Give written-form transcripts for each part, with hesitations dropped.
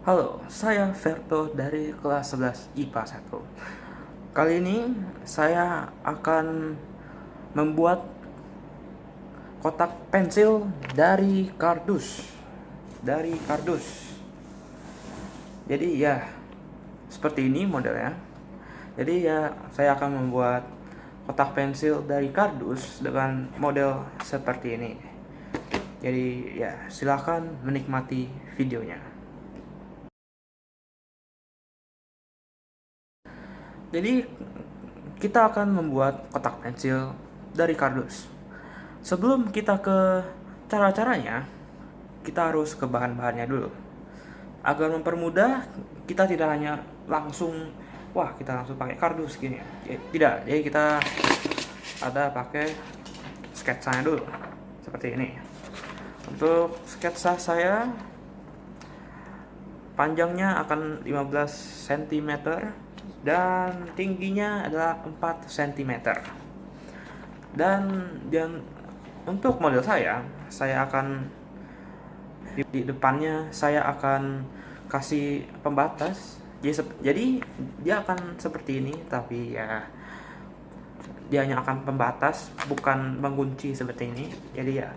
Halo, saya Verto dari kelas 11 IPA 1. Kali ini saya akan membuat kotak pensil dari kardus. Jadi ya, seperti ini modelnya. Jadi ya, saya akan membuat kotak pensil dari kardus dengan model seperti ini. Jadi ya, silakan menikmati videonya. Jadi kita akan membuat kotak pensil dari kardus. Sebelum kita ke cara-caranya, kita harus ke bahan-bahannya dulu. Agar mempermudah, kita tidak hanya langsung kita langsung pakai kardus gini. Tidak, jadi kita ada pakai sketsanya dulu. Seperti ini. Untuk sketsa saya panjangnya akan 15 cm dan tingginya adalah 4 cm. Dan untuk model saya akan di depannya saya akan kasih pembatas. Jadi dia akan seperti ini, tapi ya dia hanya akan pembatas, bukan mengunci seperti ini. Jadi ya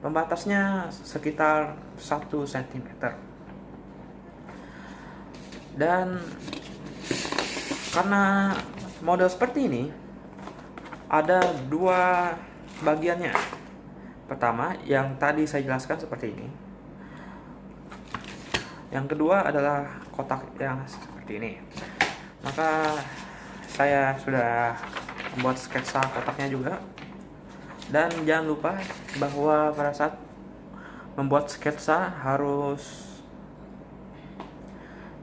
pembatasnya sekitar 1 cm. Dan karena model seperti ini ada dua bagiannya. Pertama, yang tadi saya jelaskan seperti ini. Yang kedua adalah kotak yang seperti ini. Maka saya sudah membuat sketsa kotaknya juga. Dan jangan lupa bahwa pada saat membuat sketsa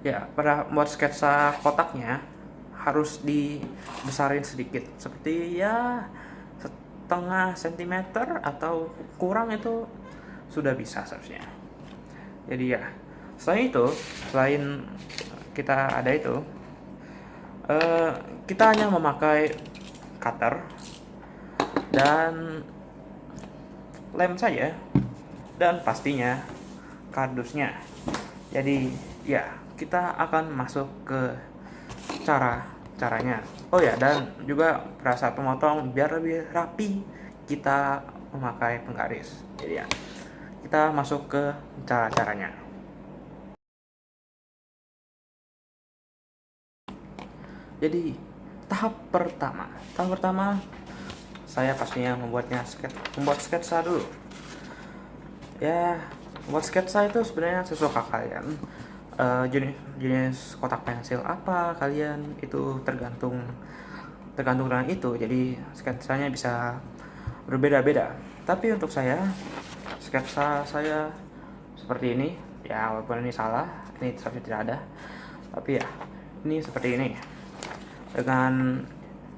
membuat sketsa kotaknya harus dibesarin sedikit, seperti ya setengah sentimeter atau kurang itu sudah bisa seharusnya. Jadi ya, selain kita ada itu, kita hanya memakai cutter dan lem saja, dan pastinya kardusnya. Jadi ya, kita akan masuk ke caranya. Oh ya, dan juga pada saat memotong biar lebih rapi, kita memakai penggaris. Jadi ya, kita masuk ke cara-caranya. Jadi tahap pertama saya pastinya membuat sketsa dulu. Ya, membuat sketsa itu sebenarnya sesuka kalian. Jenis kotak pensil apa kalian itu tergantung dengan itu. Jadi sketsanya bisa berbeda-beda. Tapi untuk saya, sketsa saya seperti ini. Ya, walaupun ini salah, ini seharusnya tidak ada. Tapi ya, ini seperti ini. Dengan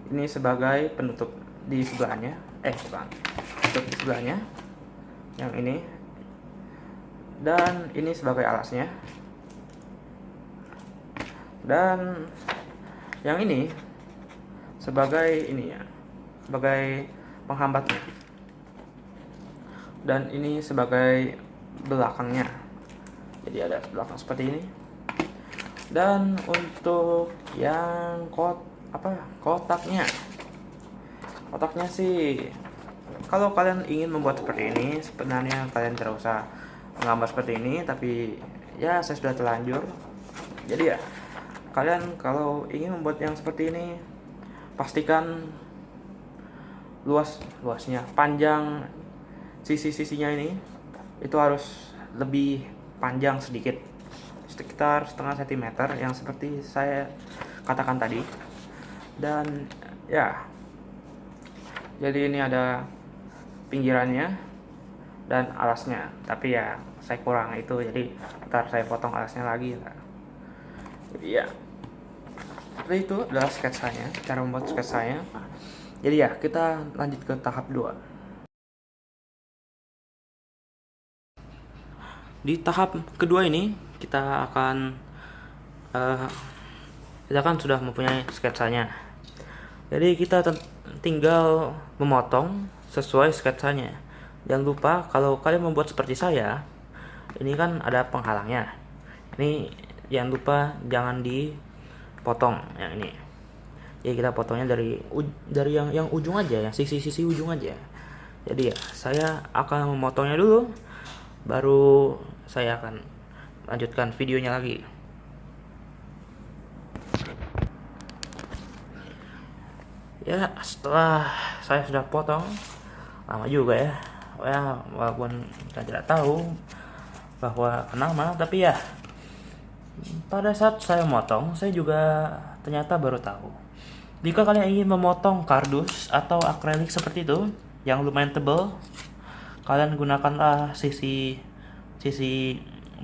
ini sebagai penutup di sebelahnya. Penutup di sebelahnya. Yang ini. Dan ini sebagai alasnya. Dan yang ini sebagai penghambatnya. Dan ini sebagai belakangnya. Jadi ada belakang seperti ini. Dan untuk yang kotaknya sih, kalau kalian ingin membuat seperti ini, sebenarnya kalian tidak usah menggambar seperti ini, tapi ya saya sudah terlanjur. Jadi ya, kalian kalau ingin membuat yang seperti ini, pastikan luasnya, panjang sisi-sisinya ini itu harus lebih panjang sedikit, sekitar setengah sentimeter, yang seperti saya katakan tadi. Dan ya, jadi ini ada pinggirannya dan alasnya, tapi ya saya kurang itu, jadi ntar saya potong alasnya lagi. Jadi ya, seperti itu adalah sketsanya, cara membuat sketsanya. Jadi ya, kita lanjut ke tahap 2. Di tahap kedua ini kita kan sudah mempunyai sketsanya. Jadi kita tinggal memotong sesuai sketsanya. Jangan lupa kalau kalian membuat seperti saya, ini kan ada penghalangnya. Ini jangan lupa jangan dipotong yang ini. Jadi kita potongnya dari yang ujung aja, yang sisi-sisi ujung aja. Jadi ya, saya akan memotongnya dulu, baru saya akan lanjutkan videonya lagi. Ya, setelah saya sudah potong, lama juga ya. Ya, walaupun kita tidak tahu bahwa kenapa, tapi ya pada saat saya motong, saya juga ternyata baru tahu. Jika kalian ingin memotong kardus atau akrilik seperti itu, yang lumayan tebal, kalian gunakanlah sisi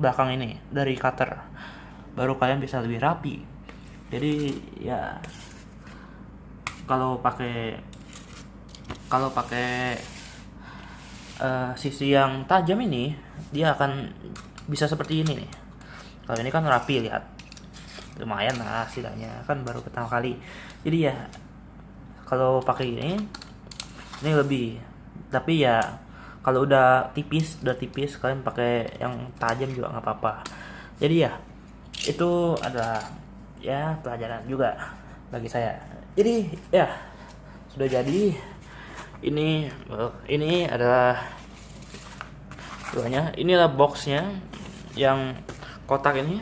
belakang ini dari cutter. Baru kalian bisa lebih rapi. Jadi ya kalau pakai sisi yang tajam ini, dia akan bisa seperti ini nih. Kalau ini kan rapi, lihat, lumayan lah hasilnya, kan baru pertama kali. Jadi ya kalau pakai ini lebih, tapi ya kalau udah tipis kalian pakai yang tajam juga nggak apa-apa. Jadi ya itu adalah ya pelajaran juga bagi saya. Jadi ya sudah jadi. Ini adalah duanya. Inilah boxnya yang kotak ini,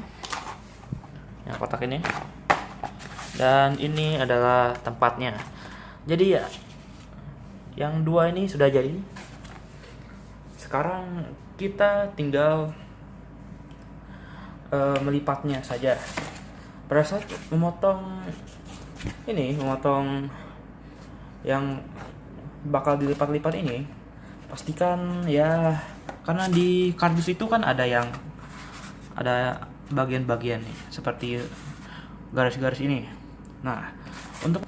dan ini adalah tempatnya. Jadi ya yang dua ini sudah jadi. Sekarang kita tinggal melipatnya saja. Pada saat memotong yang bakal dilipat-lipat ini, pastikan ya, karena di kardus itu kan ada bagian-bagian nih, seperti garis-garis ini. Nah, untuk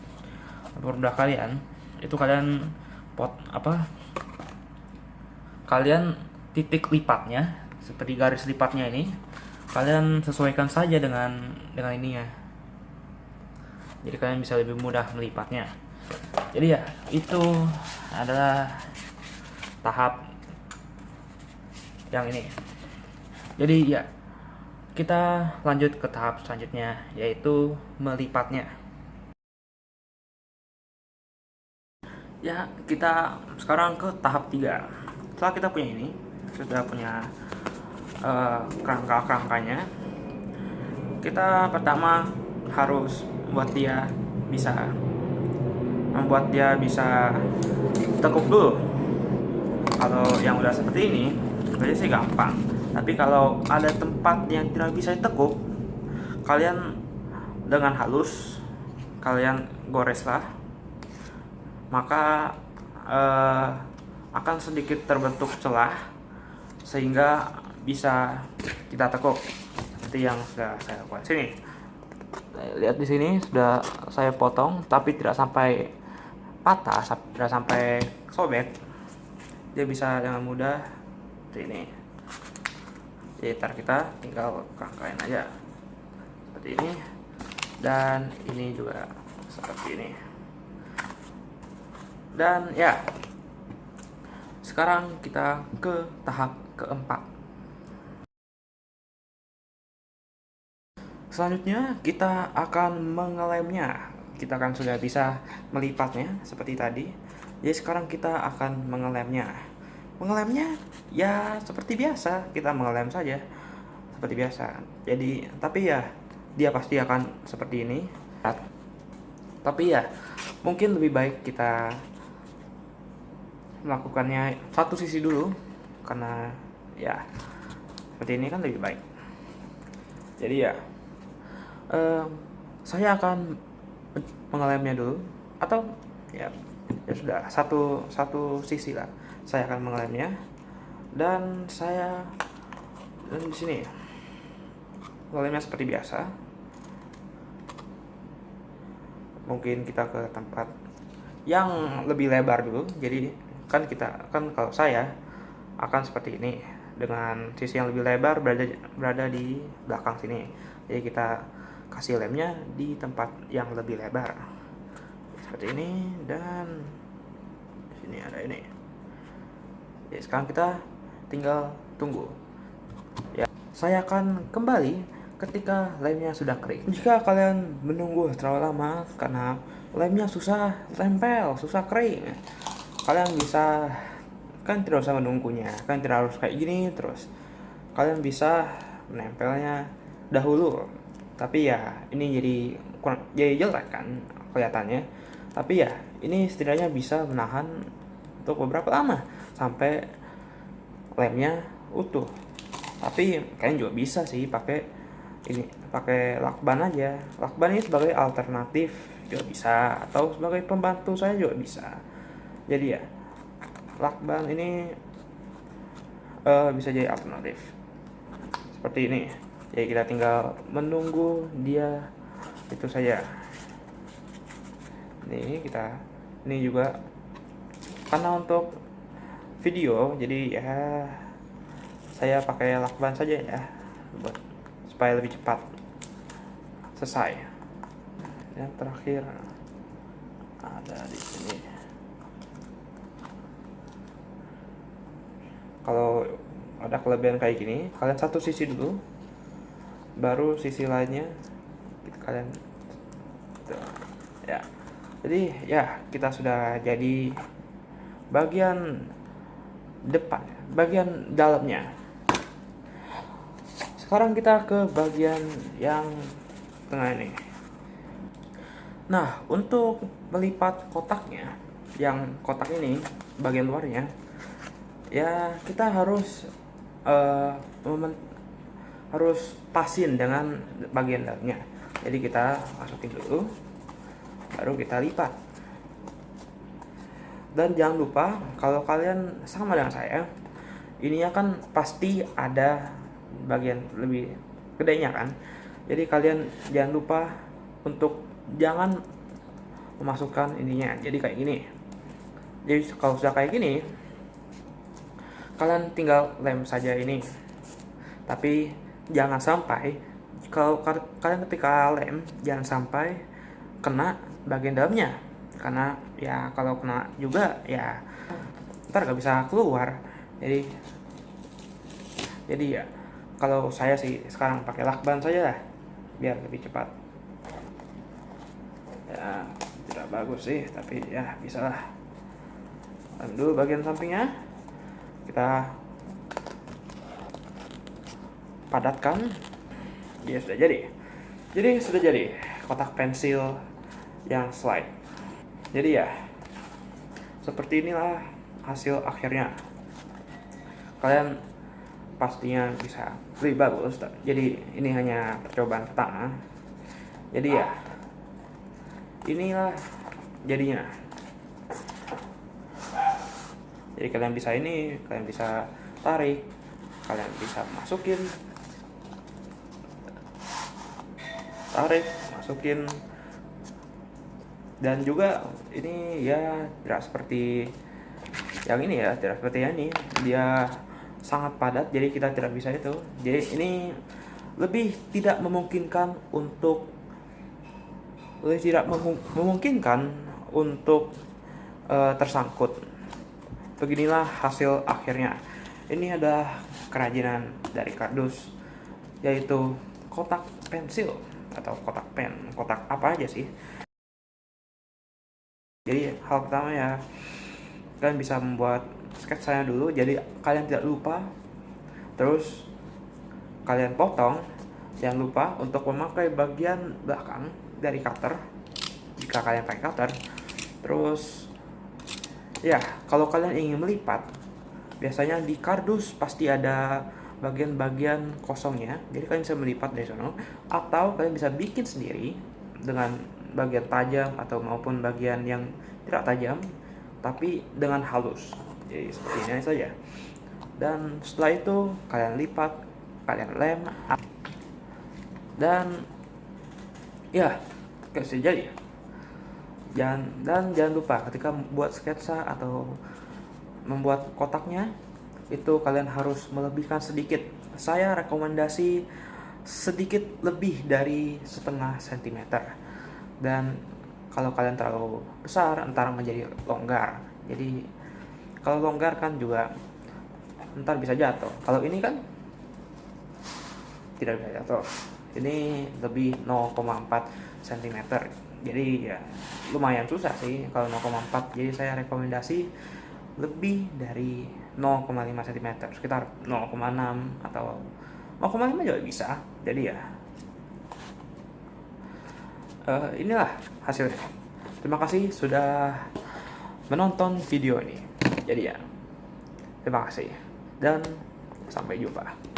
produk kalian itu kalian titik lipatnya seperti garis lipatnya ini kalian sesuaikan saja dengan ininya. Jadi kalian bisa lebih mudah melipatnya. Jadi ya itu adalah tahap yang ini. Jadi ya kita lanjut ke tahap selanjutnya, yaitu melipatnya. Ya, kita sekarang ke tahap 3. Setelah kita punya ini, sudah punya kerangkanya, kita pertama harus membuat dia bisa tekuk dulu. Kalau yang udah seperti ini, sebenarnya sih gampang. Tapi kalau ada tempat yang tidak bisa ditekuk, kalian dengan halus kalian goreslah, maka akan sedikit terbentuk celah sehingga bisa kita tekuk. Seperti yang sudah saya lakukan sini. Lihat di sini sudah saya potong, tapi tidak sampai patah, tidak sampai sobek. Dia bisa dengan mudah seperti ini. Jadi ntar kita tinggal kerangkain aja seperti ini, dan ini juga seperti ini. Dan ya, sekarang kita ke tahap keempat. Selanjutnya kita akan mengelemnya. Kita kan sudah bisa melipatnya seperti tadi. Jadi sekarang kita akan mengelemnya. Mengelemnya ya seperti biasa, kita mengelem saja seperti biasa. Jadi tapi ya dia pasti akan seperti ini. Tapi ya mungkin lebih baik kita melakukannya satu sisi dulu, karena ya seperti ini kan lebih baik. Jadi ya saya akan mengelemnya dulu, atau ya sudah satu sisi lah saya akan mengelemnya, dan di sini mengelemnya seperti biasa. Mungkin kita ke tempat yang lebih lebar dulu. Jadi kan kalau saya akan seperti ini, dengan sisi yang lebih lebar berada di belakang sini. Jadi kita kasih lemnya di tempat yang lebih lebar seperti ini, dan di sini ada ini. Jadi sekarang kita tinggal tunggu ya. saya akan kembali ketika lemnya sudah kering. Jika kalian menunggu terlalu lama karena lemnya susah tempel, susah kering, kalian bisa, kan tidak usah menunggunya, kan tidak harus kayak gini terus. Kalian bisa menempelnya dahulu. Tapi ya ini jadi jelek kan kelihatannya. Tapi ya ini setidaknya bisa menahan untuk beberapa lama sampai lemnya utuh. Tapi kalian juga bisa sih pakai lakban aja. Lakban ini sebagai alternatif juga bisa, atau sebagai pembantu saya juga bisa. Jadi ya lakban ini bisa jadi alternatif seperti ini. Jadi kita tinggal menunggu dia itu saja. Ini juga karena untuk video, jadi ya saya pakai lakban saja ya, supaya lebih cepat selesai. Yang terakhir ada di sini. Kalau ada kelebihan kayak gini, kalian satu sisi dulu, baru sisi lainnya kalian ya. Jadi ya kita sudah jadi bagian depan, bagian dalamnya. Sekarang kita ke bagian yang tengah ini. Nah, untuk melipat kotaknya, yang kotak ini bagian luarnya, ya kita harus harus pasin dengan bagian dalamnya. Jadi kita masukin dulu, baru kita lipat. Dan jangan lupa, kalau kalian sama dengan saya, ininya kan pasti ada bagian lebih gedenya kan. Jadi kalian jangan lupa untuk jangan memasukkan ininya. Jadi kayak gini. Jadi kalau sudah kayak gini, kalian tinggal lem saja ini. Tapi jangan sampai, kalau kalian ketika lem, jangan sampai kena bagian dalamnya. Karena ya kalau kena juga ya ntar gak bisa keluar. Jadi ya kalau saya sih sekarang pakai lakban saja lah, biar lebih cepat. Ya tidak bagus sih, tapi ya bisa lah. Lem dulu bagian sampingnya, kita padatkan. Dia sudah jadi. Sudah jadi kotak pensil yang slide. Jadi ya seperti inilah hasil akhirnya. Kalian pastinya bisa lebih bagus. Jadi ini hanya percobaan pertama. Jadi ya inilah jadinya. Jadi kalian bisa tarik, kalian bisa masukin, dan juga ini ya tidak seperti yang ini ya, tidak seperti yang ini, dia sangat padat, jadi kita tidak bisa itu. Jadi ini lebih tidak memungkinkan untuk tersangkut. Beginilah hasil akhirnya. Ini adalah kerajinan dari kardus, yaitu kotak pensil atau kotak pen, kotak apa aja sih. Jadi hal pertama ya, kalian bisa membuat sketsanya dulu, jadi kalian tidak lupa. Terus kalian potong, jangan lupa untuk memakai bagian belakang dari cutter jika kalian pakai cutter. Terus ya kalau kalian ingin melipat, biasanya di kardus pasti ada bagian-bagian kosongnya, jadi kalian bisa melipat dari sana, atau kalian bisa bikin sendiri dengan bagian tajam atau maupun bagian yang tidak tajam tapi dengan halus. Jadi seperti ini saja. Dan setelah itu kalian lipat, kalian lem, dan ya kasih jadi. Dan jangan lupa ketika membuat sketsa atau membuat kotaknya itu kalian harus melebihkan sedikit. Saya rekomendasi sedikit lebih dari setengah sentimeter. Dan kalau kalian terlalu besar, ntar menjadi longgar. Jadi kalau longgar kan juga ntar bisa jatuh. Kalau ini kan tidak bisa jatuh. Ini lebih 0,4 cm. Jadi ya lumayan susah sih kalau 0,4. Jadi saya rekomendasi lebih dari 0,5 cm, sekitar 0,6 atau 0,5 juga bisa. Jadi ya inilah hasilnya. Terima kasih sudah menonton video ini. Jadi ya terima kasih dan sampai jumpa.